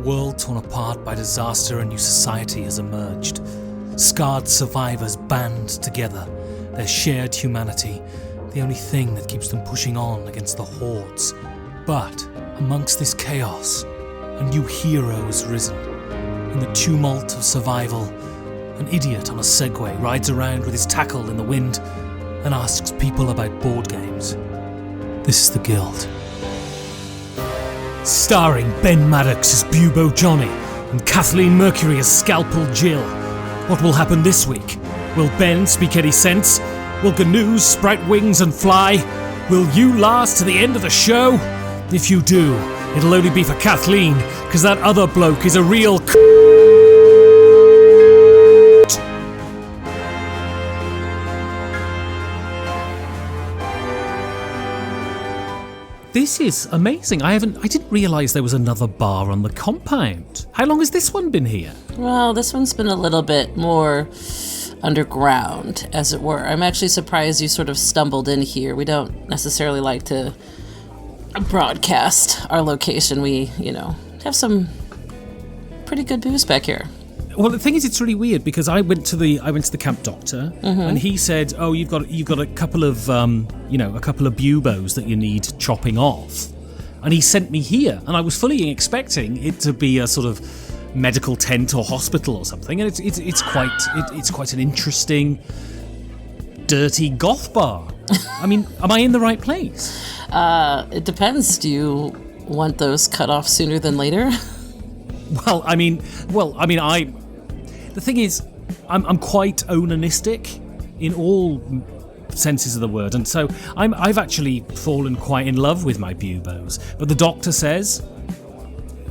world torn apart by disaster, a new society has emerged. Scarred survivors band together, their shared humanity, the only thing that keeps them pushing on against the hordes. But amongst this chaos, a new hero has risen. In the tumult of survival, an idiot on a Segway rides around with his tackle in the wind and asks people about board games. This is The Guild. Starring Ben Maddox as Bubo Johnny and Kathleen Mercury as Scalpel Jill. What will happen this week? Will Ben speak any sense? Will Gnu's sprout wings and fly? Will you last to the end of the show? If you do, it'll only be for Kathleen, because that other bloke is a real This is amazing. I didn't realise there was another bar on the compound. How long has this one been here? Well, this one's been a little bit more underground, as it were. I'm actually surprised you sort of stumbled in here. We don't necessarily like to broadcast our location. We, have some pretty good booze back here. Well, the thing is, it's really weird because I went to the camp doctor, and he said, "Oh, you've got a couple of bubos that you need chopping off," and he sent me here, and I was fully expecting it to be a sort of medical tent or hospital or something, and it's quite an interesting, dirty goth bar. I mean, am I in the right place? It depends. Do you want those cut off sooner than later? The thing is, I'm quite onanistic in all senses of the word, and so I've actually fallen quite in love with my bubos. But the doctor says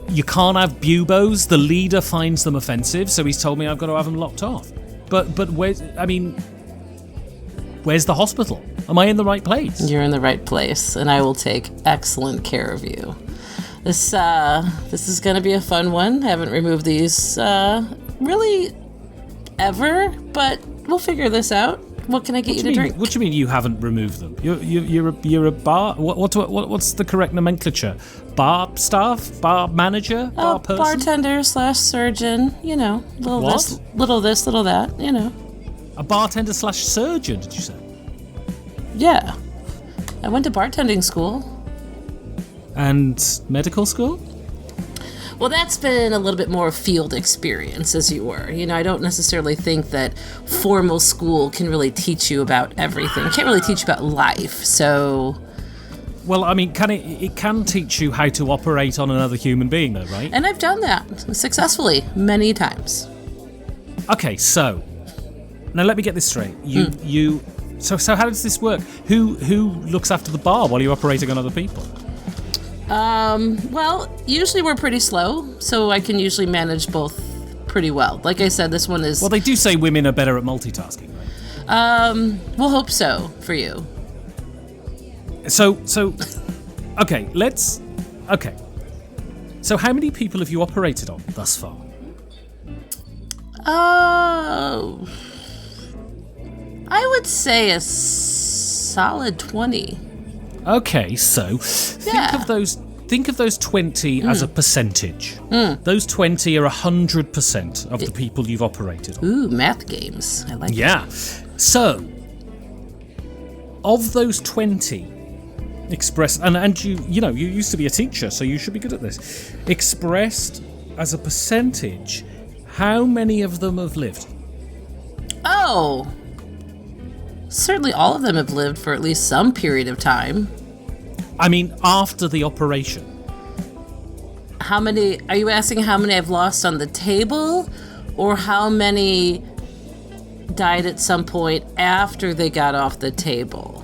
you can't have bubos. The leader finds them offensive, so he's told me I've got to have them locked off. But where's the hospital? Am I in the right place? You're in the right place, and I will take excellent care of you. This is going to be a fun one. I haven't removed these really ever, but we'll figure this out. What can I get you to drink? What do you mean you haven't removed them? You're a bar. What's the correct nomenclature? Bar staff, bar manager, bar person, bartender / surgeon. Little this, little that. A bartender / surgeon. Did you say? Yeah, I went to bartending school. And medical school? Well, that's been a little bit more field experience, as you were. I don't necessarily think that formal school can really teach you about everything. It can't really teach you about life, so... Well, I mean, it can teach you how to operate on another human being, though, right? And I've done that successfully many times. Okay, so... Now, let me get this straight. So how does this work? Who looks after the bar while you're operating on other people? Well, usually we're pretty slow, so I can usually manage both pretty well. Like I said, this one is... Well, they do say women are better at multitasking, right? We'll hope so for you. So, okay, okay. So how many people have you operated on thus far? Oh, I would say a solid 20. Okay, so think of those 20 as a percentage. Those 20 are 100% of the people you've operated on. Ooh, math games. I like that. Yeah. So, of those 20 expressed, and you used to be a teacher, so you should be good at this. Expressed as a percentage, how many of them have lived? Oh, certainly all of them have lived for at least some period of time. I mean, after the operation. How many, are you asking how many I've lost on the table, or how many died at some point after they got off the table?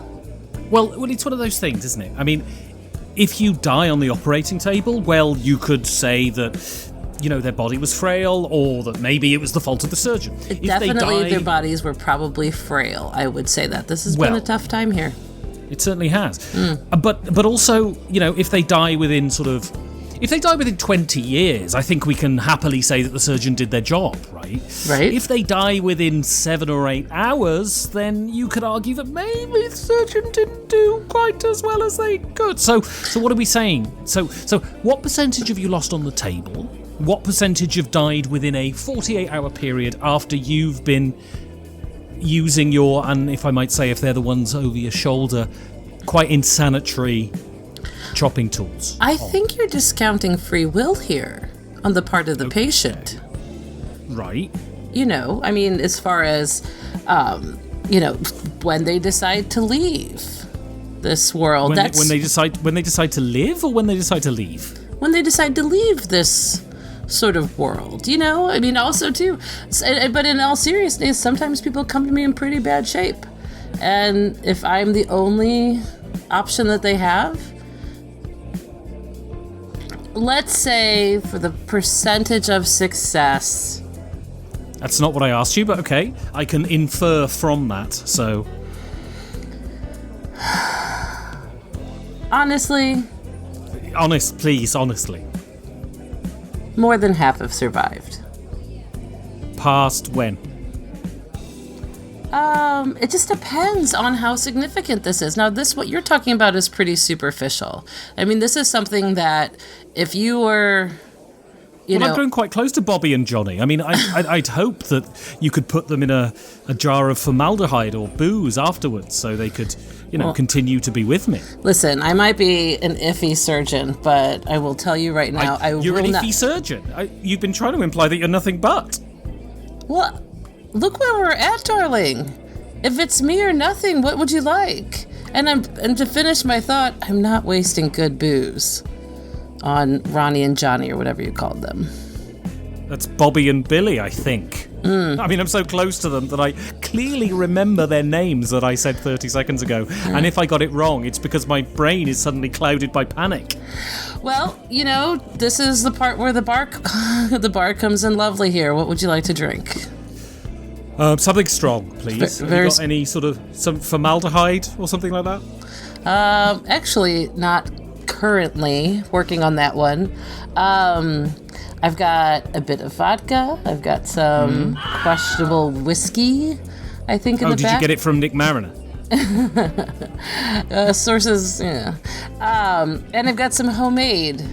Well, it's one of those things, isn't it? I mean, if you die on the operating table, well, you could say that, their body was frail, or that maybe it was the fault of the surgeon. Their bodies were probably frail. I would say that. This has been a tough time here. It certainly has. But also, if they die within 20 years, I think we can happily say that the surgeon did their job, right? Right. If they die within 7 or 8 hours, then you could argue that maybe the surgeon didn't do quite as well as they could. So what are we saying? So what percentage have you lost on the table? what percentage have died within a 48-hour period after you've been using your, and if I might say, if they're the ones over your shoulder, quite insanitary chopping tools? I think you're discounting free will here on the part of the patient. Right. You know, I mean, as far as, when they decide to leave this world. When they decide to live, or when they decide to leave? When they decide to leave this sort of world, you know? I mean, also, too, but in all seriousness, sometimes people come to me in pretty bad shape. And if I'm the only option that they have, let's say for the percentage of success. That's not what I asked you, but okay. I can infer from that, so. Honestly. Honestly. More than half have survived. Past when? It just depends on how significant this is. Now, what you're talking about is pretty superficial. I mean, this is something that if you were, I'm growing quite close to Bobby and Johnny. I mean, I'd hope that you could put them in a jar of formaldehyde or booze afterwards so they could, continue to be with me. Listen, I might be an iffy surgeon, but I will tell you right now, You're an iffy surgeon? You've been trying to imply that you're nothing but. Well, look where we're at, darling. If it's me or nothing, what would you like? And to finish my thought, I'm not wasting good booze on Ronnie and Johnny or whatever you called them. That's Bobby and Billy, I think. I mean, I'm so close to them that I clearly remember their names that I said 30 seconds ago. And if I got it wrong, it's because my brain is suddenly clouded by panic. Well, this is the part where the bar comes in lovely here. What would you like to drink? Something strong, please. Have you got any some formaldehyde or something like that? Actually, not currently working on that one. I've got a bit of vodka. I've got some questionable whiskey, I think, in the back. Oh, did you get it from Nick Mariner? Sources, yeah. And I've got some homemade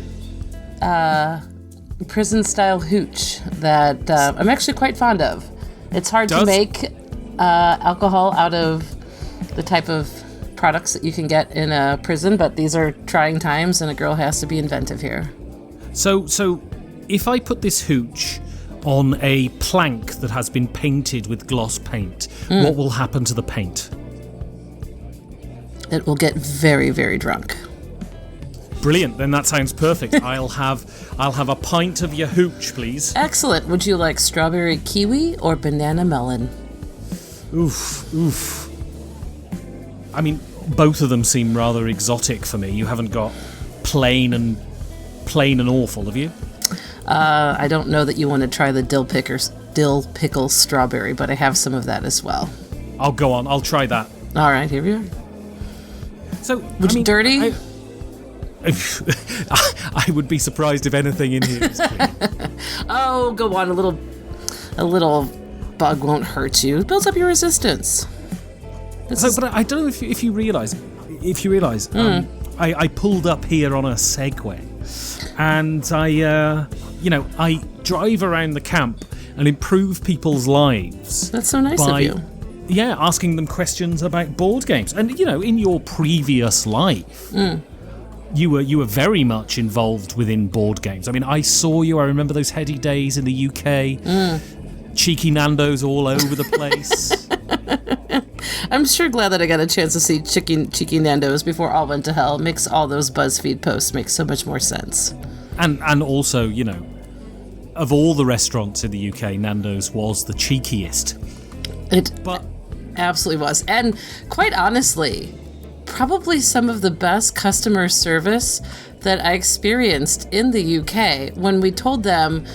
prison-style hooch that I'm actually quite fond of. It's hard to make alcohol out of the type of products that you can get in a prison, but these are trying times, and a girl has to be inventive here. So if I put this hooch on a plank that has been painted with gloss paint, what will happen to the paint? It will get very, very drunk. Brilliant. Then that sounds perfect. I'll have a pint of your hooch, please. Excellent. Would you like strawberry kiwi or banana melon? Oof. I mean, both of them seem rather exotic for me. You haven't got plain and awful, have you? I don't know that you want to try the dill pickle strawberry, but I have some of that as well. I'll go on. I'll try that. All right, here we are. So, dirty? I would be surprised if anything in here is clean. Oh, go on. A little bug won't hurt you. It builds up your resistance. But I don't know if you realise. I pulled up here on a Segway, and I drive around the camp and improve people's lives. That's so nice of you. Yeah, asking them questions about board games. And in your previous life, you were very much involved within board games. I mean, I saw you. I remember those heady days in the UK. Cheeky Nando's all over the place. I'm sure glad that I got a chance to see Cheeky Nando's before all went to hell. Makes all those BuzzFeed posts make so much more sense. And also, of all the restaurants in the UK, Nando's was the cheekiest. It absolutely was. And quite honestly, probably some of the best customer service that I experienced in the UK when we told them,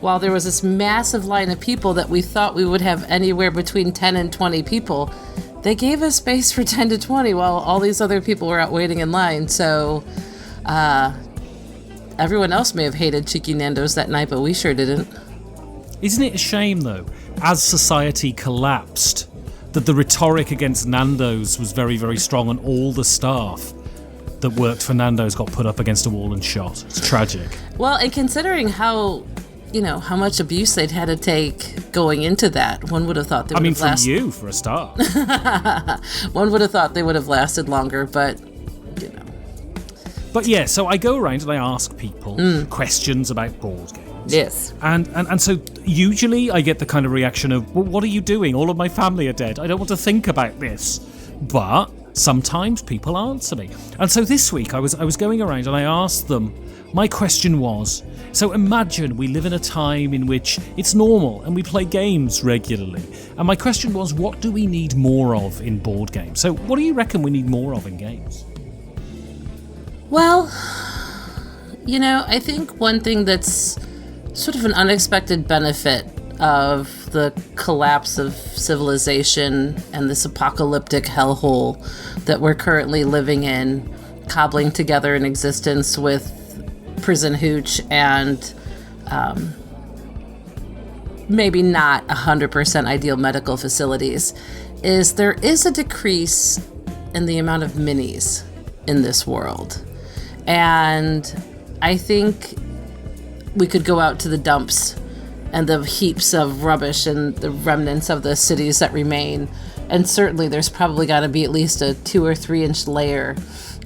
while there was this massive line of people that we thought we would have anywhere between 10 and 20 people, they gave us space for 10 to 20 while all these other people were out waiting in line. So everyone else may have hated Cheeky Nando's that night, but we sure didn't. Isn't it a shame, though, as society collapsed, that the rhetoric against Nando's was very, very strong, and all the staff that worked for Nando's got put up against a wall and shot? It's tragic. Well, and considering how how much abuse they'd had to take going into that. One would have thought they would have lasted. From you, for a start. One would have thought they would have lasted longer, but, But yeah, so I go around and I ask people questions about board games. Yes. And so usually I get the kind of reaction of, well, what are you doing? All of my family are dead. I don't want to think about this. But sometimes people answer me. And so this week I was going around and I asked them, my question was, so imagine we live in a time in which it's normal and we play games regularly. And my question was, what do we need more of in board games? So what do you reckon we need more of in games? Well, I think one thing that's sort of an unexpected benefit of the collapse of civilization and this apocalyptic hellhole that we're currently living in, cobbling together an existence with prison hooch and maybe not 100% ideal medical facilities, is there is a decrease in the amount of minis in this world. And I think we could go out to the dumps and the heaps of rubbish and the remnants of the cities that remain. And certainly there's probably got to be at least a 2 or 3 inch layer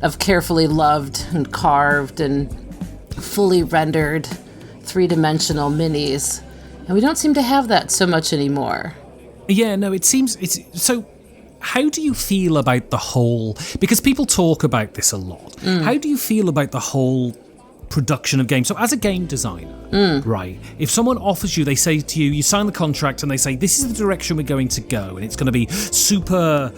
of carefully loved and carved and fully rendered 3-dimensional minis. And we don't seem to have that so much anymore. Yeah, no, it seems it's so. How do you feel about the whole, because people talk about this a lot, how do you feel about the whole production of games? So as a game designer, right, if someone offers you, they say to you, you sign the contract and they say, this is the direction we're going to go and it's going to be super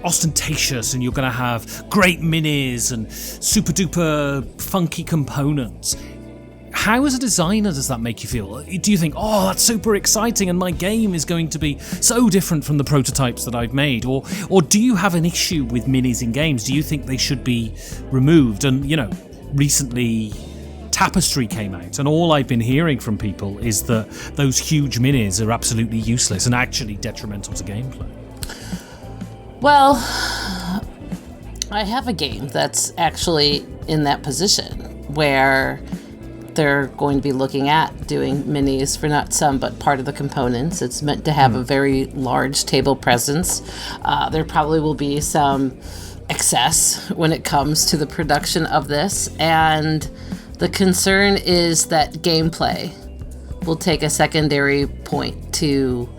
ostentatious and you're going to have great minis and super duper funky components. How, as a designer, does that make you feel? Do you think, oh, that's super exciting and my game is going to be so different from the prototypes that I've made? Or do you have an issue with minis in games? Do you think they should be removed? And, recently Tapestry came out, and all I've been hearing from people is that those huge minis are absolutely useless and actually detrimental to gameplay. Well, I have a game that's actually in that position where they're going to be looking at doing minis for not some but part of the components. It's meant to have a very large table presence. There probably will be some excess when it comes to the production of this, and the concern is that gameplay will take a secondary point to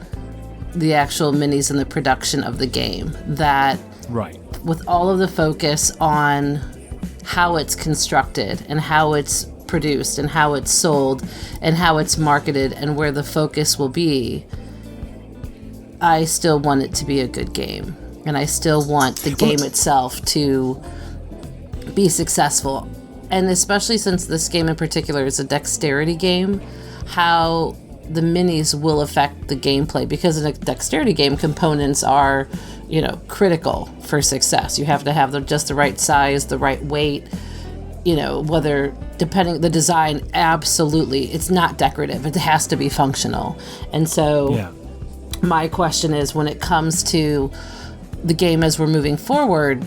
the actual minis and the production of the game. That right, with all of the focus on how it's constructed and how it's produced and how it's sold and how it's marketed and where the focus will be, I still want it to be a good game. And I still want the game itself to be successful. And especially since this game in particular is a dexterity game, how the minis will affect the gameplay. Because in a dexterity game, components are, critical for success. You have to have just the right size, the right weight, whether depending the design, absolutely, it's not decorative. It has to be functional. And so my question is, when it comes to the game as we're moving forward,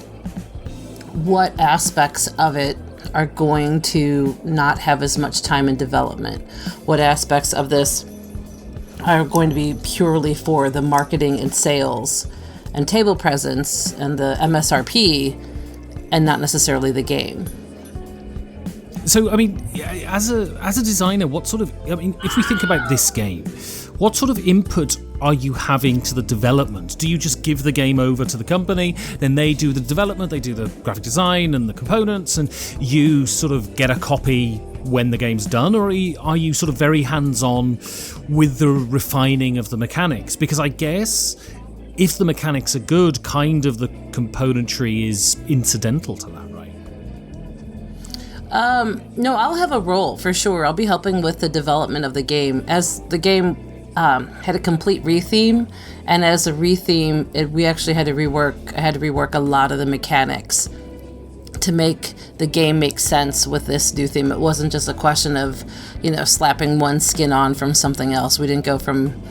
what aspects of it are going to not have as much time in development? What aspects of this are going to be purely for the marketing and sales and table presence and the MSRP and not necessarily the game? So, as a designer, what sort of, if we think about this game, what sort of input are you having to the development? Do you just give the game over to the company, then they do the development, they do the graphic design and the components, and you sort of get a copy when the game's done? Or are you sort of very hands-on with the refining of the mechanics? Because I guess if the mechanics are good, kind of the componentry is incidental to that, right? No, I'll have a role for sure. I'll be helping with the development of the game. As the game had a complete retheme, and as a retheme, we actually had to rework a lot of the mechanics to make the game make sense with this new theme. It wasn't just a question of, slapping one skin on from something else. We didn't go from,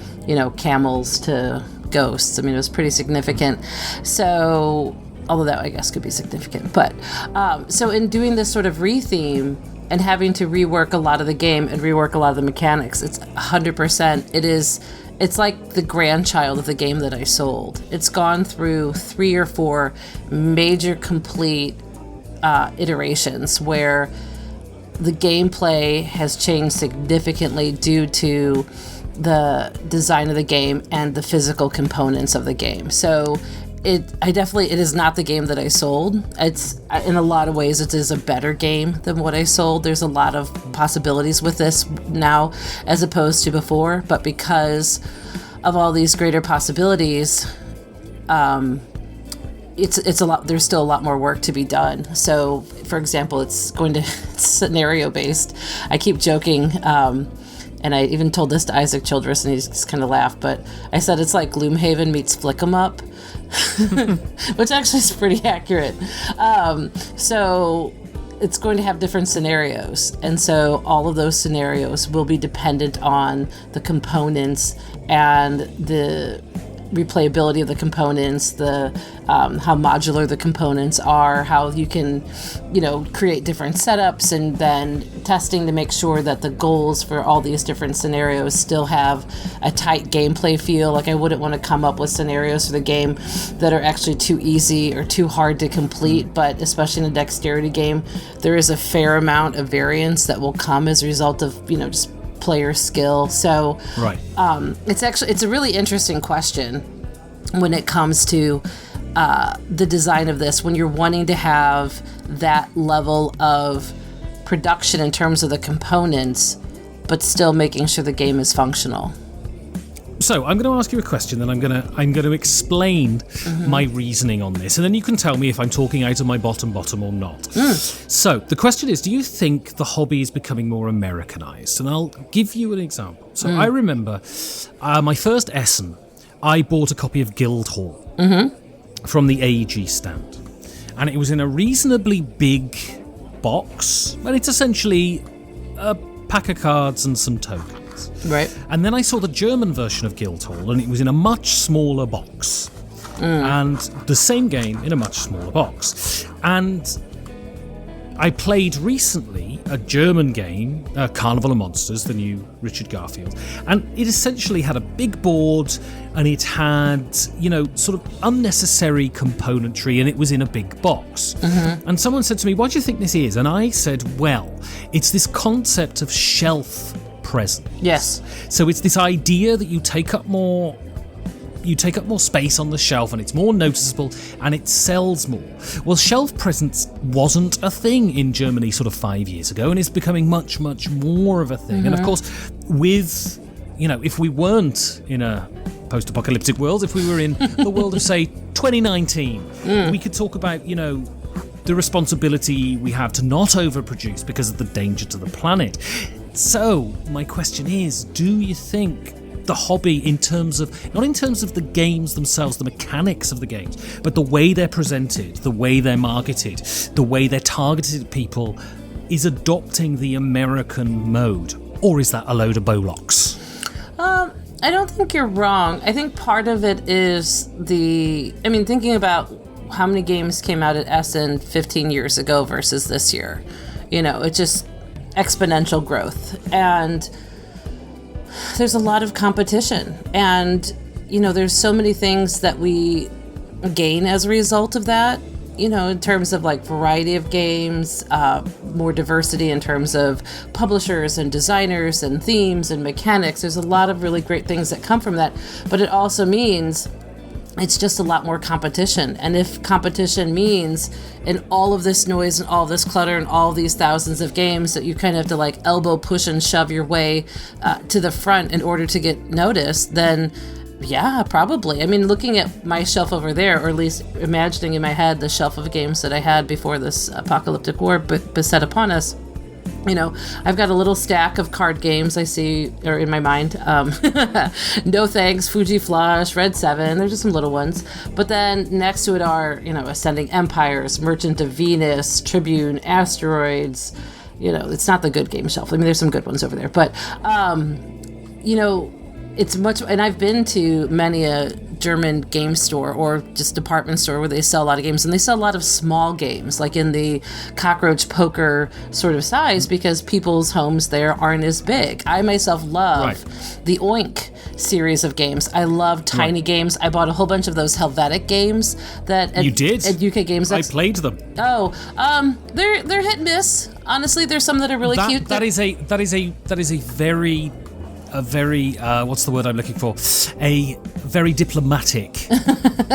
camels to ghosts. It was pretty significant. So, although that I guess could be significant. But so in doing this sort of retheme, and having to rework a lot of the game and rework a lot of the mechanics. It's 100%. It's like the grandchild of the game that I sold. It's gone through 3 or 4 major complete iterations where the gameplay has changed significantly due to the design of the game and the physical components of the game. So it is not the game that I sold. It's, in a lot of ways, it is a better game than what I sold. There's a lot of possibilities with this now as opposed to before, but because of all these greater possibilities, it's a lot. There's still a lot more work to be done. So, for example, it's scenario based. I keep joking, and I even told this to Isaac Childress, and he just kind of laughed. But I said it's like Gloomhaven meets Flick 'em Up, which actually is pretty accurate. So it's going to have different scenarios, and so all of those scenarios will be dependent on the components and the replayability of the components, the how modular the components are, how you can, create different setups, and then testing to make sure that the goals for all these different scenarios still have a tight gameplay feel. Like, I wouldn't want to come up with scenarios for the game that are actually too easy or too hard to complete, but especially in a dexterity game, there is a fair amount of variance that will come as a result of, just player skill. So right. It's a really interesting question when it comes to the design of this, when you're wanting to have that level of production in terms of the components, but still making sure the game is functional. So I'm going to ask you a question, then I'm going to explain my reasoning on this, and then you can tell me if I'm talking out of my bottom or not. So the question is, do you think the hobby is becoming more Americanized? And I'll give you an example. So I remember my first Essen, I bought a copy of Guildhall from the AEG stand, and it was in a reasonably big box, and it's essentially a pack of cards and some tokens. Right. And then I saw the German version of Guildhall, and it was in a much smaller box. And the same game in a much smaller box. And I played recently a German game, Carnival of Monsters, the new Richard Garfield, and it essentially had a big board, and it had, sort of unnecessary componentry, and it was in a big box. And someone said to me, "What do you think this is?" And I said, well, it's this concept of shelf present. Yes. So it's this idea that you take up more space on the shelf, and it's more noticeable, and it sells more. Well, shelf presence wasn't a thing in Germany sort of 5 years ago, and it's becoming much, much more of a thing. And of course, with, if we weren't in a post-apocalyptic world, if we were in the world of, say, 2019, we could talk about, the responsibility we have to not overproduce because of the danger to the planet. So, my question is, do you think the hobby, not in terms of the games themselves, the mechanics of the games, but the way they're presented, the way they're marketed, the way they're targeted at people, is adopting the American mode? Or is that a load of bollocks? I don't think you're wrong. I think part of it is thinking about how many games came out at Essen 15 years ago versus this year. It's just exponential growth, and there's a lot of competition, and there's so many things that we gain as a result of that, in terms of like variety of games, more diversity in terms of publishers and designers and themes and mechanics. There's a lot of really great things that come from that, but it also means it's just a lot more competition. And if competition means in all of this noise and all this clutter and all these thousands of games that you kind of have to like elbow push and shove your way to the front in order to get noticed, then yeah, probably. Looking at my shelf over there, or at least imagining in my head the shelf of games that I had before this apocalyptic war beset upon us, I've got a little stack of card games I see, or in my mind. No Thanks, Fuji Flush, Red 7, they're just some little ones. But then next to it are, Ascending Empires, Merchant of Venus, Tribune, Asteroids. It's not the good game shelf. There's some good ones over there. But, it's much, and I've been to many a German game store or just department store where they sell a lot of games, and they sell a lot of small games, like in the cockroach poker sort of size, because people's homes there aren't as big. I myself love the Oink series of games. I love tiny games. I bought a whole bunch of those Helvetic games that you did at UK Games. I played them. Oh, they're hit and miss. Honestly, there's some that are really cute. That is a very what's the word I'm looking for? A very diplomatic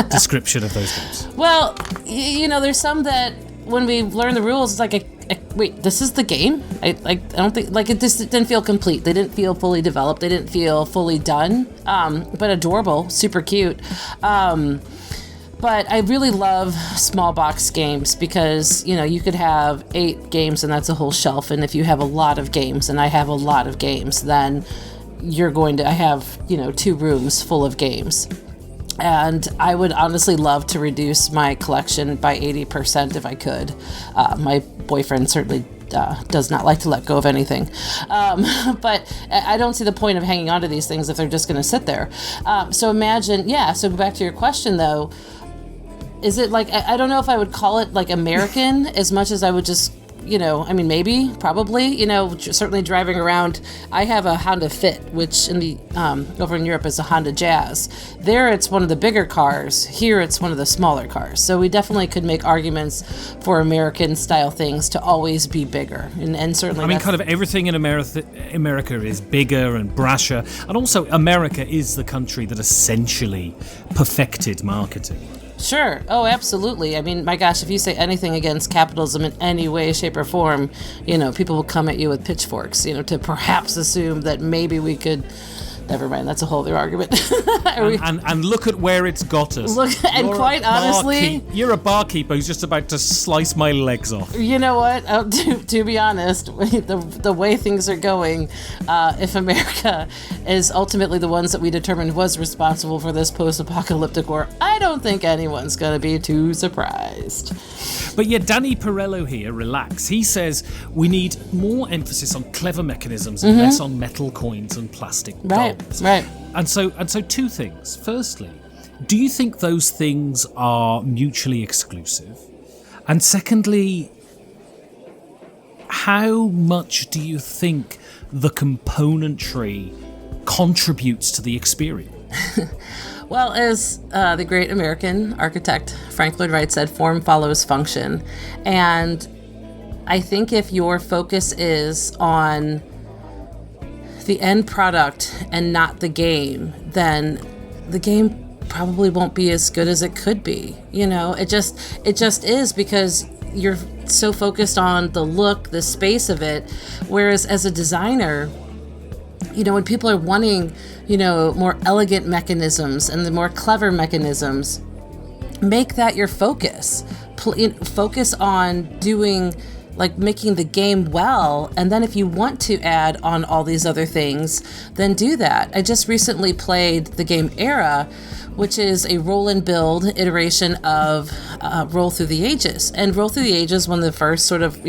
description of those games. Well, there's some that when we learn the rules, it's like, wait, this is the game? I don't think, it just didn't feel complete. They didn't feel fully developed. They didn't feel fully done. But adorable, super cute. But I really love small box games because, you could have 8 games and that's a whole shelf. And if you have a lot of games, and I have a lot of games, then I have, 2 rooms full of games. And I would honestly love to reduce my collection by 80% if I could. My boyfriend certainly does not like to let go of anything. But I don't see the point of hanging on to these things if they're just going to sit there. So imagine, so back to your question though, is it like, I don't know if I would call it like American as much as I would just, maybe, probably, certainly driving around. I have a Honda Fit, which over in Europe is a Honda Jazz. There it's one of the bigger cars. Here it's one of the smaller cars. So we definitely could make arguments for American style things to always be bigger. And certainly kind of everything in America is bigger and brasher. And also America is the country that essentially perfected marketing. Sure. Oh, absolutely. I mean, my gosh, if you say anything against capitalism in any way, shape, or form, people will come at you with pitchforks, to perhaps assume that maybe we could... Never mind, that's a whole other argument. and look at where it's got us. Quite honestly... You're a barkeeper who's just about to slice my legs off. You know what? To be honest, the way things are going, if America is ultimately the ones that we determined was responsible for this post-apocalyptic war, I don't think anyone's going to be too surprised. But yeah, Danny Perello here, relax. He says we need more emphasis on clever mechanisms and less on metal coins and plastic dolls. Right. And so 2 things. Firstly, do you think those things are mutually exclusive? And secondly, how much do you think the componentry contributes to the experience? Well, as the great American architect Frank Lloyd Wright said, form follows function. And I think if your focus is on the end product and not the game, then the game probably won't be as good as it could be. It just is, because you're so focused on the look, the space of it. Whereas as a designer, when people are wanting, more elegant mechanisms and the more clever mechanisms, make that your focus. Focus on doing, making the game well, and then if you want to add on all these other things, then do that. I just recently played the game Era, which is a roll and build iteration of Roll Through the Ages. And Roll Through the Ages, one of the first sort of,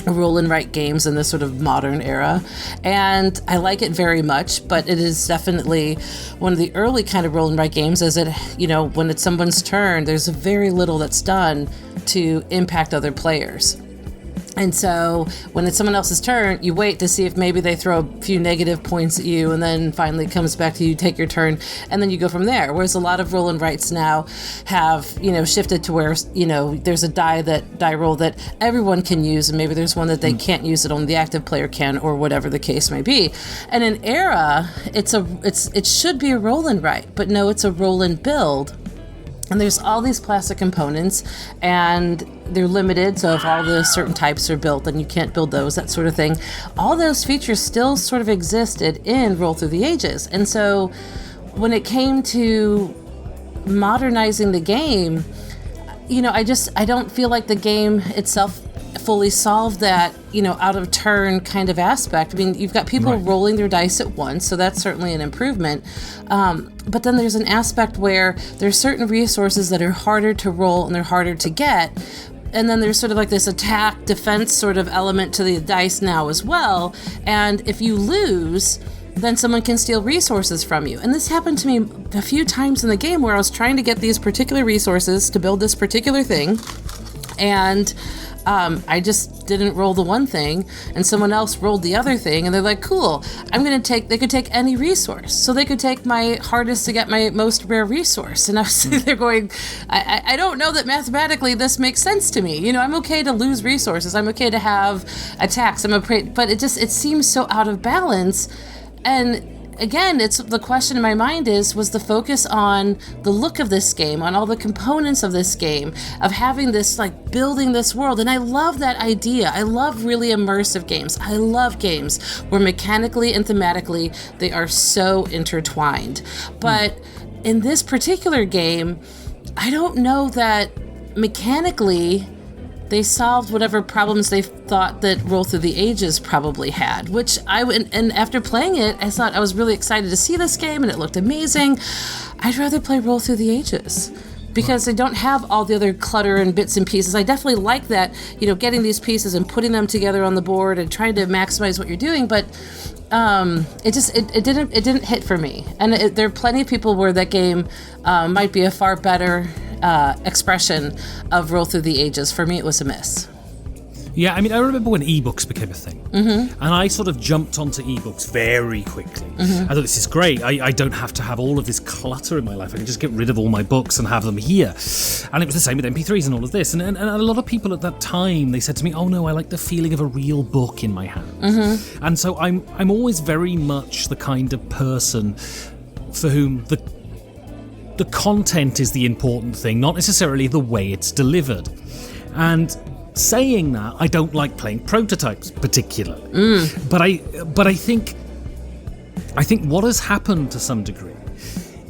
roll and write games in this sort of modern era, and I like it very much, but it is definitely one of the early kind of roll and write games, as it, when it's someone's turn, there's very little that's done to impact other players. And so when it's someone else's turn, you wait to see if maybe they throw a few negative points at you, and then finally it comes back to you, take your turn, and then you go from there. Whereas a lot of roll and writes now have, shifted to where, there's a die roll that everyone can use, and maybe there's one that they can't use that only the active player can, or whatever the case may be. And in Era, it should be a roll and write, but no, it's a roll and build. And there's all these plastic components, and they're limited, so if all the certain types are built, then you can't build those, that sort of thing. All those features still sort of existed in Roll Through the Ages. And so when it came to modernizing the game, I don't feel like the game itself fully solved that, out of turn kind of aspect. I mean, you've got people rolling their dice at once, so that's certainly an improvement. But then there's an aspect where there's certain resources that are harder to roll and they're harder to get. And then there's sort of like this attack defense sort of element to the dice now as well. And if you lose, then someone can steal resources from you. And this happened to me a few times in the game where I was trying to get these particular resources to build this particular thing, and I just didn't roll the one thing, and someone else rolled the other thing, and they're like, cool, they could take any resource. So they could take my hardest to get my most rare resource. And I was sitting there going, I don't know that mathematically this makes sense to me. You know, I'm okay to lose resources. I'm okay to have attacks. But it seems so out of balance. And again, it's the question in my mind was the focus on the look of this game, on all the components of this game, of having this, like, building this world. And I love that idea. I love really immersive games. I love games where mechanically and thematically they are so intertwined. But in this particular game, I don't know that mechanically they solved whatever problems they thought that Roll Through the Ages probably had, which and after playing it, I thought I was really excited to see this game and it looked amazing. I'd rather play Roll Through the Ages because they don't have all the other clutter and bits and pieces. I definitely like that, you know, getting these pieces and putting them together on the board and trying to maximize what you're doing, but it didn't hit for me. And there are plenty of people where that game might be a far better expression of Roll Through the Ages. For me, it was a miss. Yeah, I mean, I remember when ebooks became a thing, and I sort of jumped onto ebooks very quickly. I thought, this is great. I don't have to have all of this clutter in my life. I can just get rid of all my books and have them here. And it was the same with MP3s and all of this. And a lot of people at that time, they said to me, oh no, I like the feeling of a real book in my hand. And so I'm always very much the kind of person for whom the content is the important thing, not necessarily the way it's delivered. And saying that, I don't like playing prototypes particularly. But I think what has happened to some degree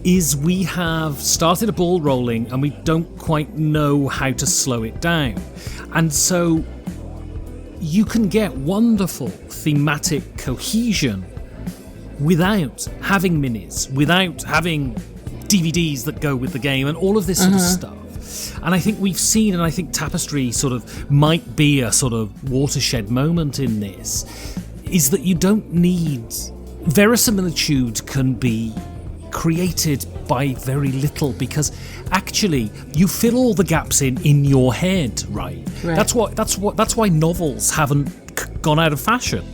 is we have started a ball rolling and we don't quite know how to slow it down. And so you can get wonderful thematic cohesion without having minis, without having DVDs that go with the game and all of this sort of stuff. And I think we've seen, and I think Tapestry sort of might be a sort of watershed moment in this, is that you don't need... Verisimilitude can be created by very little, because actually you fill all the gaps in your head, right? That's why novels haven't gone out of fashion,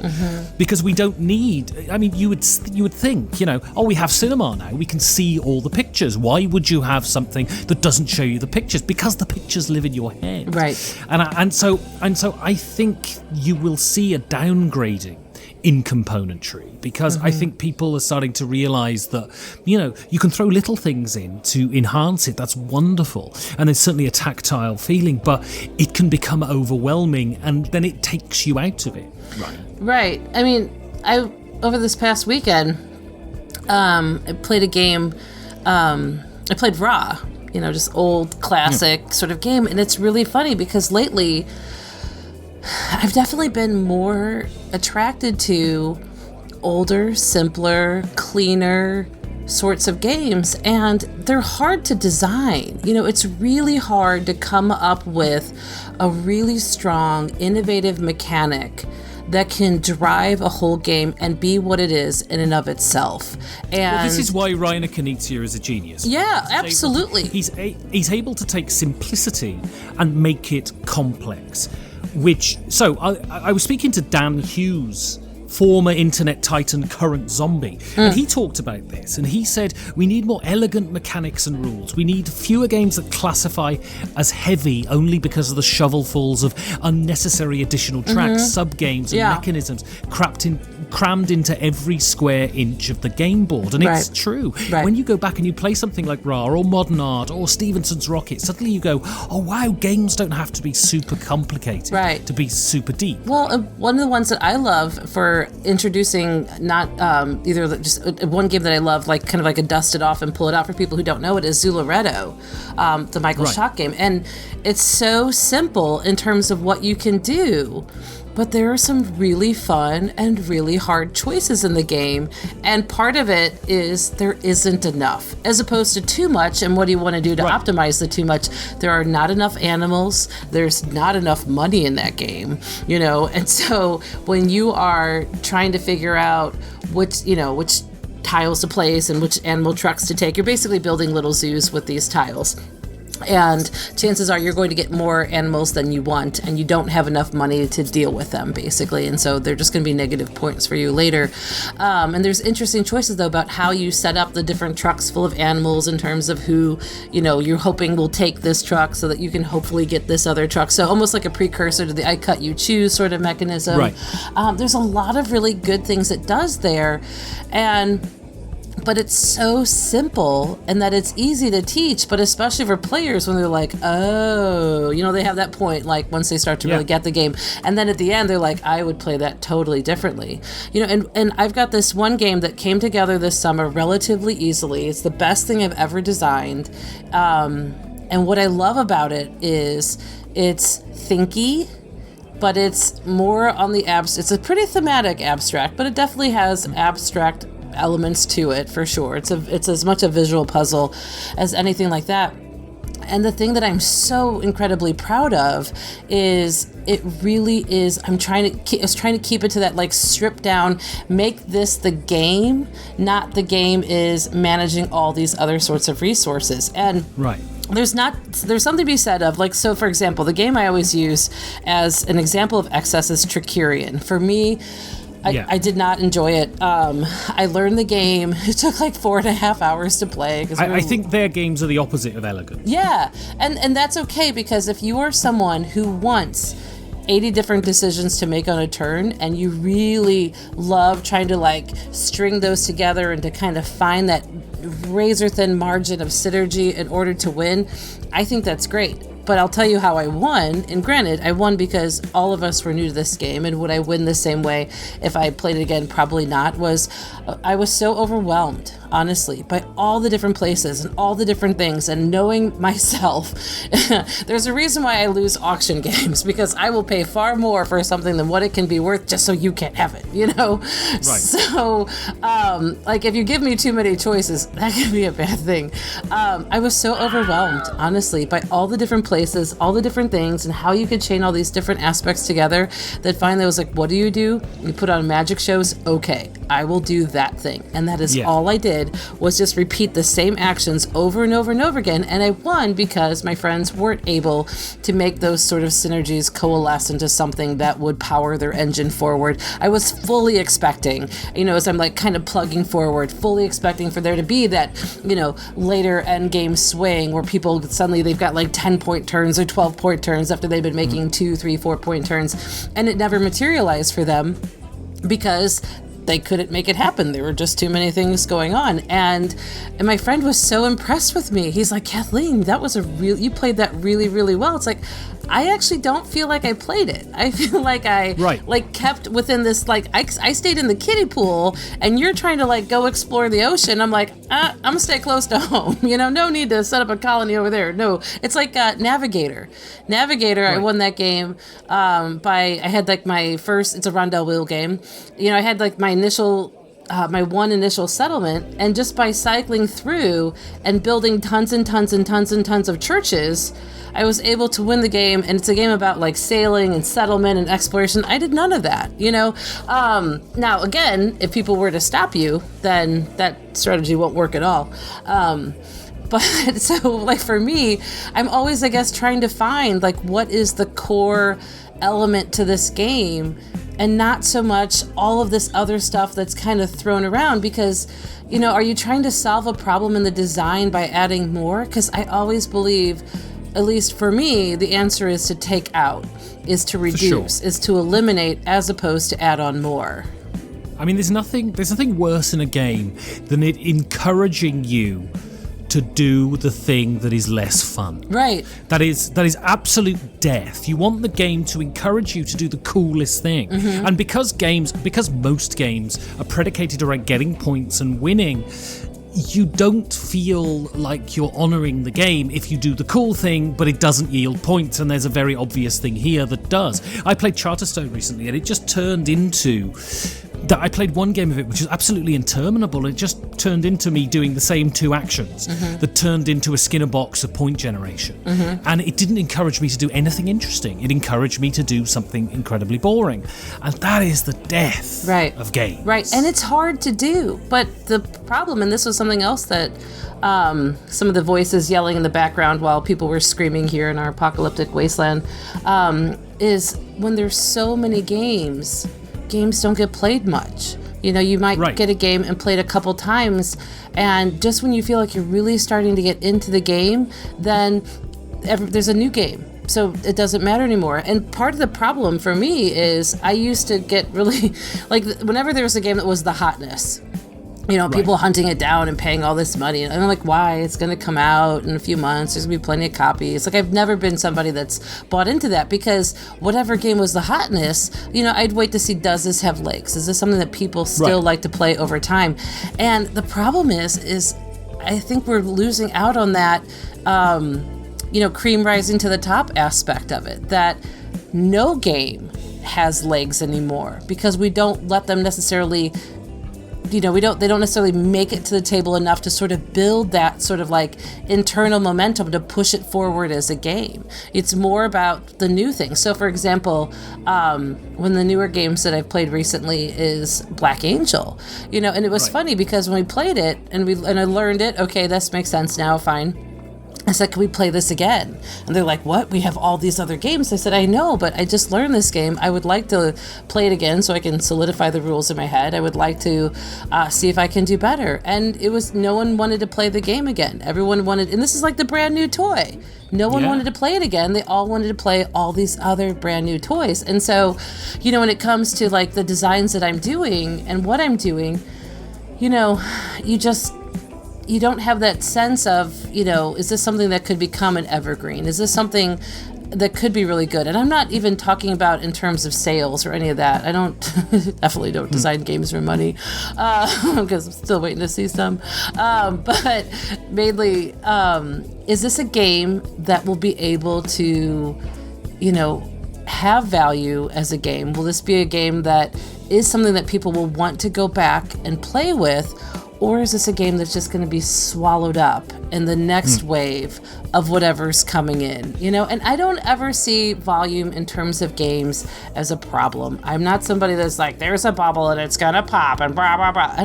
because we don't need... I mean, you would think, you know, oh, we have cinema now, we can see all the pictures. Why would you have something that doesn't show you the pictures? Because the pictures live in your head, right? And so I think you will see a downgrading in componentry, because I think people are starting to realize that, you know, you can throw little things in to enhance it. That's wonderful. And there's certainly a tactile feeling, but it can become overwhelming and then it takes you out of it. Right. I mean, over this past weekend, I played a game, I played Raw, you know, just old classic sort of game. And it's really funny because lately I've definitely been more attracted to older, simpler, cleaner sorts of games, and they're hard to design. You know, it's really hard to come up with a really strong, innovative mechanic that can drive a whole game and be what it is in and of itself. And this is why Rainer Knizia is a genius. Yeah, absolutely. He's able to take simplicity and make it complex. I was speaking to Dan Hughes, former internet titan, current zombie, and he talked about this, and he said we need more elegant mechanics and rules. We need fewer games that classify as heavy only because of the shovelfuls of unnecessary additional tracks, sub-games and mechanisms crammed into every square inch of the game board. And it's true. When you go back and you play something like Ra or Modern Art or Stevenson's Rocket, suddenly you go, oh wow, games don't have to be super complicated to be super deep. Well, one of the ones that I love for introducing not either just one game that I love, like kind of like a dust it off and pull it out for people who don't know it, is Zularedo, the Michael Schock game. And it's so simple in terms of what you can do. but there are some really fun and really hard choices in the game. And part of it is there isn't enough, as opposed to too much. And what do you want to do to optimize the too much? There are not enough animals. There's not enough money in that game, And so when you are trying to figure out which tiles to place and which animal trucks to take, you're basically building little zoos with these tiles. And chances are you're going to get more animals than you want, and you don't have enough money to deal with them, basically. And so they're just going to be negative points for you later. And there's interesting choices, though, about how you set up the different trucks full of animals in terms of who, you're hoping will take this truck so that you can hopefully get this other truck. So almost like a precursor to the I cut, you choose sort of mechanism. Right. There's a lot of really good things it does there. But it's so simple, and that it's easy to teach, but especially for players when they're like, oh, they have that point, like once they start to really get the game. And then at the end, they're like, I would play that totally differently. And I've got this one game that came together this summer relatively easily. It's the best thing I've ever designed. And what I love about it is it's thinky, but it's more on the it's a pretty thematic abstract, but it definitely has abstract elements to it for sure. It's as much a visual puzzle as anything like that. And the thing that I'm so incredibly proud of is it really is. I was trying to keep it to that like stripped down, make this the game, not the game is managing all these other sorts of resources. And there's something to be said of, like, so for example, the game I always use as an example of excess is Tricurion. For me, I did not enjoy it. I learned the game. It took like 4.5 hours to play. I think their games are the opposite of elegant. Yeah, and that's okay, because if you are someone who wants 80 different decisions to make on a turn, and you really love trying to like string those together and to kind of find that razor thin margin of synergy in order to win, I think that's great. But I'll tell you how I won, and granted, I won because all of us were new to this game, and would I win the same way if I played it again? Probably not. I was so overwhelmed, honestly, by all the different places and all the different things, and knowing myself. There's a reason why I lose auction games, because I will pay far more for something than what it can be worth just so you can't have it, Right. So, like, if you give me too many choices, that can be a bad thing. I was so overwhelmed, honestly, by all the different places, all the different things, and how you could chain all these different aspects together, that finally I was like, what do? You put on magic shows? Okay, I will do that thing. And that is all I did, was just repeat the same actions over and over and over again. And I won because my friends weren't able to make those sort of synergies coalesce into something that would power their engine forward. I was fully expecting, as I'm like kind of plugging forward, fully expecting for there to be that, later end game swing where people suddenly they've got like 10-point turns or 12-point turns after they've been making 2, 3, 4-point turns. And it never materialized for them because they couldn't make it happen. There were just too many things going on. And my friend was so impressed with me. He's like, Kathleen, you played that really, really well. It's like, I actually don't feel like I played it. I feel like I kept within this, like, I stayed in the kiddie pool, and you're trying to like go explore the ocean. I'm like, I'm gonna stay close to home. No need to set up a colony over there. No, it's like Navigator. I won that game I had like my first, it's a rondel wheel game. I had like my one initial settlement, and just by cycling through and building tons and tons and tons and tons of churches, I was able to win the game. And it's a game about like sailing and settlement and exploration. I did none of that, Now, again, if people were to stop you, then that strategy won't work at all. But so like for me, I'm always, I guess, trying to find like what is the core element to this game, and not so much all of this other stuff that's kind of thrown around, because, are you trying to solve a problem in the design by adding more? Because I always believe, at least for me, the answer is to take out, is to reduce, is to eliminate, as opposed to add on more. I mean, there's nothing worse in a game than it encouraging you to do the thing that is less fun. Right. That is absolute death. You want the game to encourage you to do the coolest thing. Mm-hmm. And because most games are predicated around getting points and winning, you don't feel like you're honouring the game if you do the cool thing, but it doesn't yield points, and there's a very obvious thing here that does. I played Charterstone recently, and it just turned into that. I played one game of it which was absolutely interminable. It just turned into me doing the same two actions that turned into a Skinner box of point generation. And it didn't encourage me to do anything interesting. It encouraged me to do something incredibly boring. And that is the death of games. Right, and it's hard to do. But the problem, and this was something else that some of the voices yelling in the background while people were screaming here in our apocalyptic wasteland, is when there's so many games don't get played much. You know, you might get a game and play it a couple times, and just when you feel like you're really starting to get into the game, then there's a new game. So it doesn't matter anymore. And part of the problem for me is I used to get really, like, whenever there was a game that was the hotness, you know, people hunting it down and paying all this money. And I'm like, why? It's going to come out in a few months. There's going to be plenty of copies. Like, I've never been somebody that's bought into that, because whatever game was the hotness, you know, I'd wait to see, does this have legs? Is this something that people still like to play over time? And the problem is I think we're losing out on that, you know, cream rising to the top aspect of it, that no game has legs anymore, because we don't let them necessarily, you know, they don't necessarily make it to the table enough to sort of build that sort of like internal momentum to push it forward as a game. It's more about the new thing. So for example, one of the newer games that I've played recently is Black Angel, you know, and it was funny because when we played it and I learned it, okay, this makes sense now, fine. I said, can we play this again? And they're like, what? We have all these other games. I said, I know, but I just learned this game. I would like to play it again so I can solidify the rules in my head. I would like to see if I can do better. And it was, no one wanted to play the game again. Everyone wanted, and this is like the brand new toy. No one wanted to play it again. They all wanted to play all these other brand new toys. And so, you know, when it comes to like the designs that I'm doing and what I'm doing, you know, you don't have that sense of, you know, is this something that could become an evergreen? Is this something that could be really good? And I'm not even talking about in terms of sales or any of that. I definitely don't design games for money, because I'm still waiting to see some. But mainly, is this a game that will be able to, you know, have value as a game? Will this be a game that is something that people will want to go back and play with? Or is this a game that's just going to be swallowed up in the next wave of whatever's coming in? You know, and I don't ever see volume in terms of games as a problem. I'm not somebody that's like, there's a bubble and it's going to pop and blah, blah, blah. I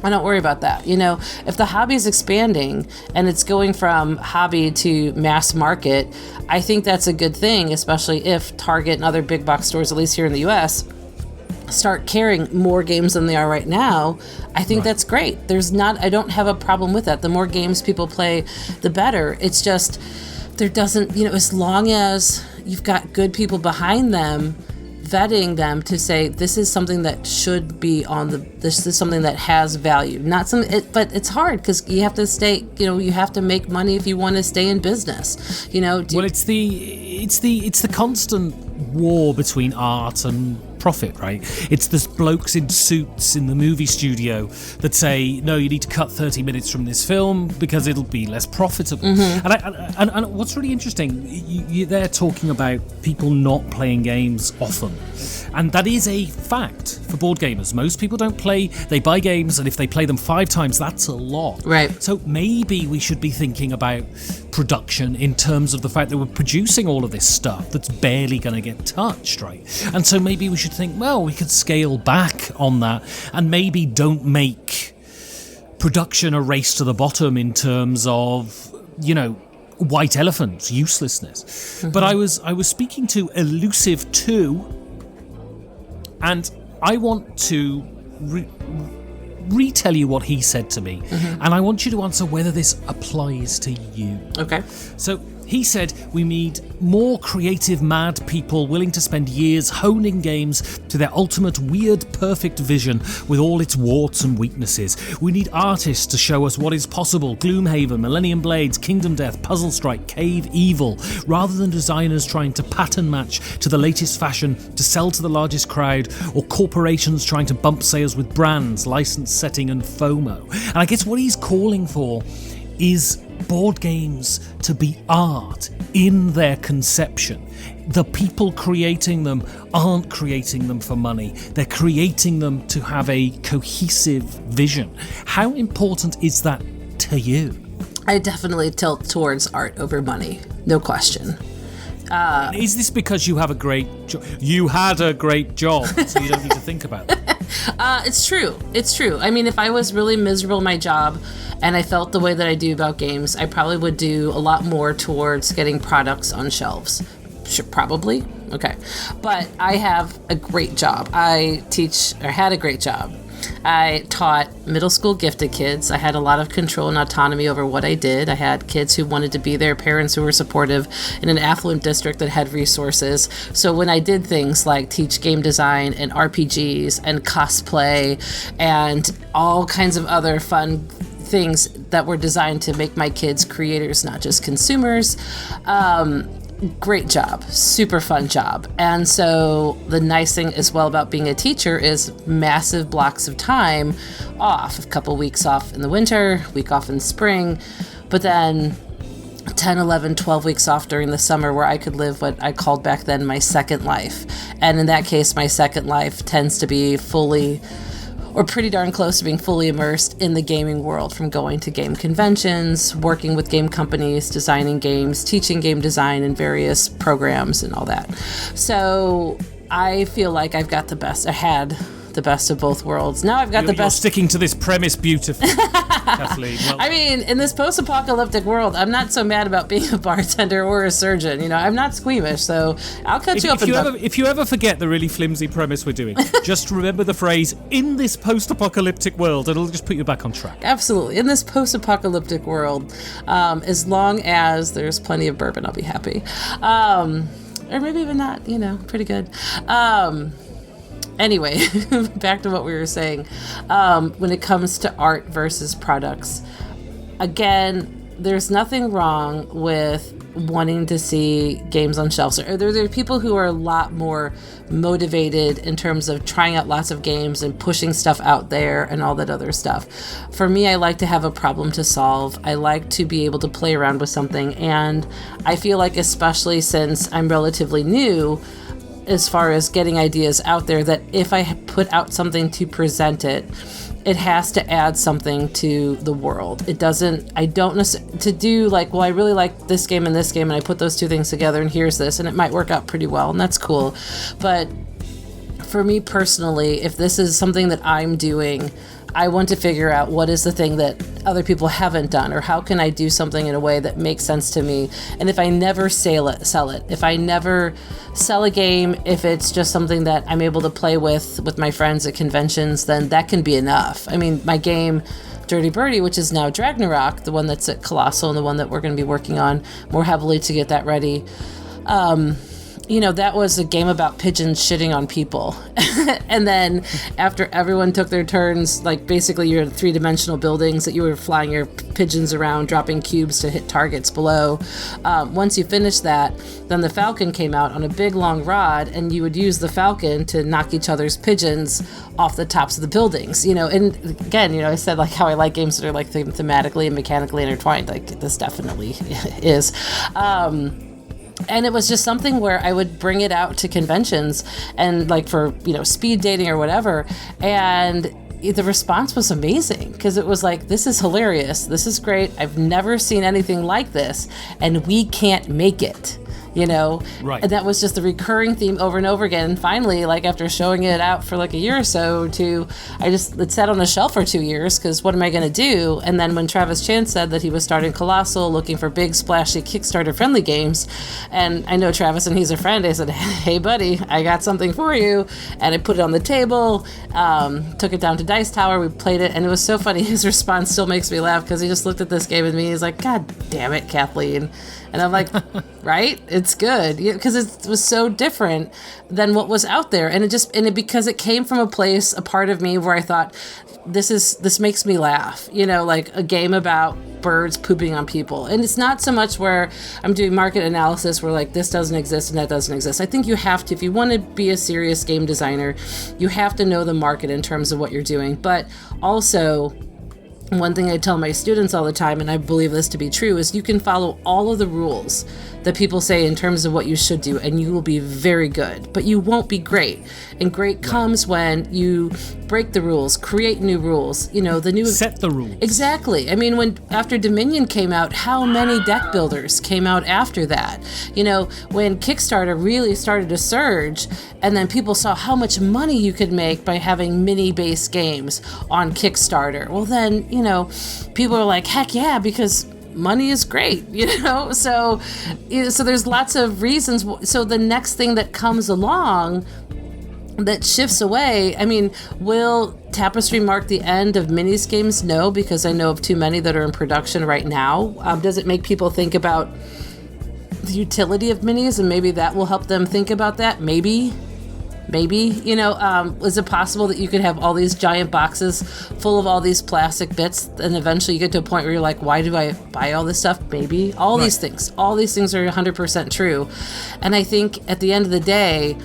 don't worry about that. You know, if the hobby is expanding and it's going from hobby to mass market, I think that's a good thing, especially if Target and other big box stores, at least here in the US, start carrying more games than they are right now. I think that's great. I don't have a problem with that. The more games people play, the better. It's just, there doesn't, you know, as long as you've got good people behind them, vetting them to say, this is something that should be this is something that has value. But it's hard because you have to stay, you know, you have to make money if you want to stay in business, you know. Well, it's the constant war between art and profit, right? It's the blokes in suits in the movie studio that say, no, you need to cut 30 minutes from this film because it'll be less profitable. And what's really interesting, they're talking about people not playing games often, and that is a fact for board gamers. Most people don't play, they buy games, and if they play them 5 times, that's a lot. Right. So maybe we should be thinking about production in terms of the fact that we're producing all of this stuff that's barely going to get touched, right? And so maybe we should think, well, we could scale back on that and maybe don't make production a race to the bottom in terms of, you know, white elephants, uselessness. But I was speaking to Elusive 2, and I want to retell you what he said to me, and I want you to answer whether this applies to you. Okay. So He said we need more creative mad people willing to spend years honing games to their ultimate weird perfect vision with all its warts and weaknesses. We need artists to show us what is possible. Gloomhaven, Millennium Blades, Kingdom Death, Puzzle Strike, Cave Evil, rather than designers trying to pattern match to the latest fashion to sell to the largest crowd, or corporations trying to bump sales with brands, license setting and FOMO. And I guess what he's calling for is board games to be art in their conception. The people creating them aren't creating them for money. They're creating them to have a cohesive vision. How important is that to you? I definitely tilt towards art over money. No question. Is this because you have a great job? You had a great job, so you don't need to think about it. It's true. It's true. I mean, if I was really miserable in my job and I felt the way that I do about games, I probably would do a lot more towards getting products on shelves. Sure, probably. Okay. But I have a great job. I had a great job. I taught middle school gifted kids. I had a lot of control and autonomy over what I did. I had kids who wanted to be there, parents who were supportive, in an affluent district that had resources. So when I did things like teach game design and RPGs and cosplay and all kinds of other fun things that were designed to make my kids creators, not just consumers, great job, super fun job. And so the nice thing as well about being a teacher is massive blocks of time off, a couple weeks off in the winter, week off in spring, but then 10, 11, 12 weeks off during the summer where I could live what I called back then my second life. And in that case, my second life tends to be fully or pretty darn close to being fully immersed in the gaming world, from going to game conventions, working with game companies, designing games, teaching game design in various programs and all that. So I feel like I've got the best. I had the best of both worlds. Now I've got the best. You're sticking to this premise beautifully, Kathleen. Well, I mean, in this post-apocalyptic world, I'm not so mad about being a bartender or a surgeon. You know, I'm not squeamish, so I'll cut you up. If you ever forget the really flimsy premise we're doing, just remember the phrase "in this post-apocalyptic world." It'll just put you back on track. Absolutely, in this post-apocalyptic world, as long as there's plenty of bourbon, I'll be happy. Or maybe even not. You know, pretty good. Anyway, back to what we were saying. When it comes to art versus products, again, there's nothing wrong with wanting to see games on shelves. There are people who are a lot more motivated in terms of trying out lots of games and pushing stuff out there and all that other stuff. For me, I like to have a problem to solve. I like to be able to play around with something. And I feel like, especially since I'm relatively new, as far as getting ideas out there, that if I put out something to present it, it has to add something to the world. I don't necessarily to do like, well, I really like this game and I put those two things together and here's this, and it might work out pretty well, and that's cool. But for me personally, if this is something that I'm doing, I want to figure out what is the thing that other people haven't done, or how can I do something in a way that makes sense to me. And if I never sell it, if I never sell a game, if it's just something that I'm able to play with my friends at conventions, then that can be enough. I mean, my game Dirty Birdie, which is now Dragnarok, the one that's at Colossal and the one that we're going to be working on more heavily to get that ready, that was a game about pigeons shitting on people. And then after everyone took their turns, like basically you're in three-dimensional buildings that you were flying your pigeons around, dropping cubes to hit targets below. Once you finished that, then the Falcon came out on a big long rod, and you would use the Falcon to knock each other's pigeons off the tops of the buildings. And again, I said like how I like games that are like thematically and mechanically intertwined. Like this definitely is. And it was just something where I would bring it out to conventions and like for, speed dating or whatever. And the response was amazing because it was like, this is hilarious. This is great. I've never seen anything like this, and we can't make it. Right. And that was just the recurring theme over and over again. And finally, like after showing it out for like a year or so, it sat on a shelf for 2 years because what am I going to do? And then when Travis Chan said that he was starting Colossal, looking for big, splashy, Kickstarter-friendly games, and I know Travis and he's a friend, I said, hey, buddy, I got something for you. And I put it on the table, took it down to Dice Tower, we played it, and it was so funny. His response still makes me laugh because he just looked at this game with me. He's like, God damn it, Kathleen. And I'm like, right? It's good. Because it was so different than what was out there. And because it came from a part of me where I thought, this makes me laugh, like a game about birds pooping on people. And it's not so much where I'm doing market analysis where like this doesn't exist and that doesn't exist. I think you have to, if you want to be a serious game designer, you have to know the market in terms of what you're doing. But also, one thing I tell my students all the time, and I believe this to be true, is you can follow all of the rules that people say in terms of what you should do, and you will be very good, but you won't be great. And great comes when you break the rules, create new rules, set the rules. Exactly. I mean, after Dominion came out, how many deck builders came out after that? When Kickstarter really started to surge, and then people saw how much money you could make by having mini-based games on Kickstarter. Well, then, people are like, heck yeah, because money is great, so there's lots of reasons. So the next thing that comes along that shifts away, I mean, will Tapestry mark the end of minis games? No, because I know of too many that are in production right now. Does it make people think about the utility of minis, and maybe that will help them think about that? Maybe, is it possible that you could have all these giant boxes full of all these plastic bits, and eventually you get to a point where you're like, why do I buy all this stuff? Maybe. All these things are 100% true. And I think at the end of the day,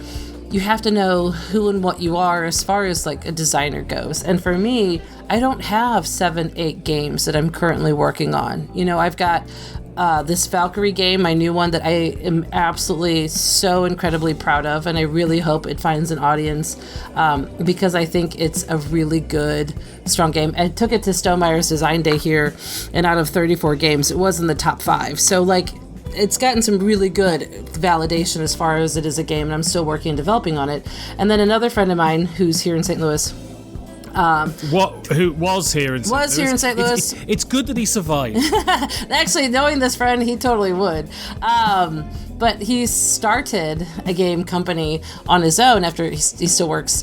you have to know who and what you are as far as like a designer goes. And for me, I don't have 7-8 games that I'm currently working on. I've got this Valkyrie game, my new one that I am absolutely so incredibly proud of, and I really hope it finds an audience because I think it's a really good, strong game. I took it to Stonemeyer's Design Day here, and out of 34 games, it was in the top 5. So, it's gotten some really good validation as far as it is a game, and I'm still working and developing on it. And then another friend of mine who's here in St. Louis, who was here in St. Louis. It's good that he survived. Actually, knowing this friend, he totally would. But he started a game company on his own after he still works,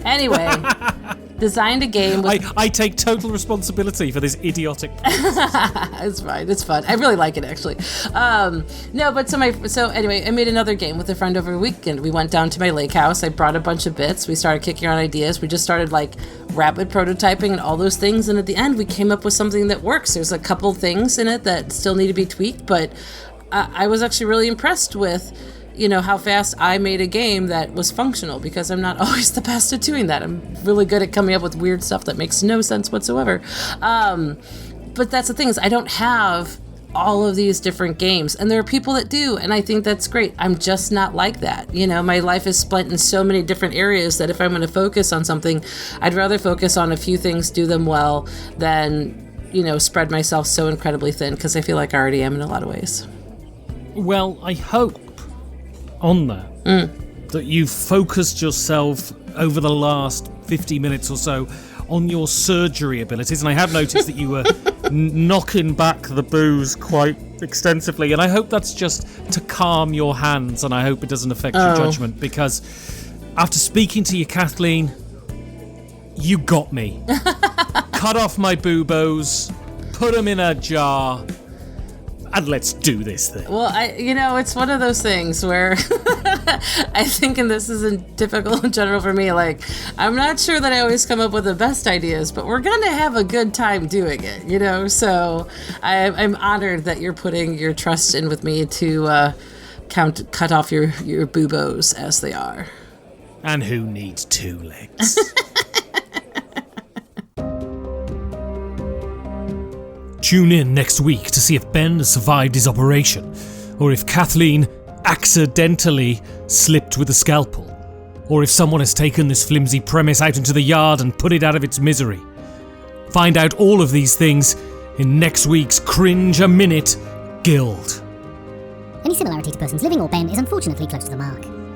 anyway, designed a game with... I take total responsibility for this idiotic... It's fine. It's fun. I really like it, actually. So anyway, I made another game with a friend over the weekend. We went down to my lake house. I brought a bunch of bits. We started kicking around ideas. We just started rapid prototyping and all those things. And at the end, we came up with something that works. There's a couple things in it that still need to be tweaked, but I was actually really impressed with how fast I made a game that was functional, because I'm not always the best at doing that. I'm really good at coming up with weird stuff that makes no sense whatsoever. But that's the thing, is I don't have all of these different games, and there are people that do, and I think that's great. I'm just not like that. My life is split in so many different areas that if I'm going to focus on something, I'd rather focus on a few things, do them well, than spread myself so incredibly thin, because I feel like I already am in a lot of ways. Well, I hope on that you've focused yourself over the last 50 minutes or so on your surgery abilities, and I have noticed that you were knocking back the booze quite extensively, and I hope that's just to calm your hands, and I hope it doesn't affect your judgment, because after speaking to you, Kathleen, you got me. Cut off my boobos, put them in a jar, and let's do this thing. Well, it's one of those things where I think, and this isn't typical in general for me, I'm not sure that I always come up with the best ideas, but we're going to have a good time doing it, so I'm honored that you're putting your trust in with me to cut off your boobos as they are. And who needs 2 legs? Tune in next week to see if Ben has survived his operation, or if Kathleen accidentally slipped with a scalpel, or if someone has taken this flimsy premise out into the yard and put it out of its misery. Find out all of these things in next week's Cringe a Minute Guild. Any similarity to persons living or Ben is unfortunately close to the mark.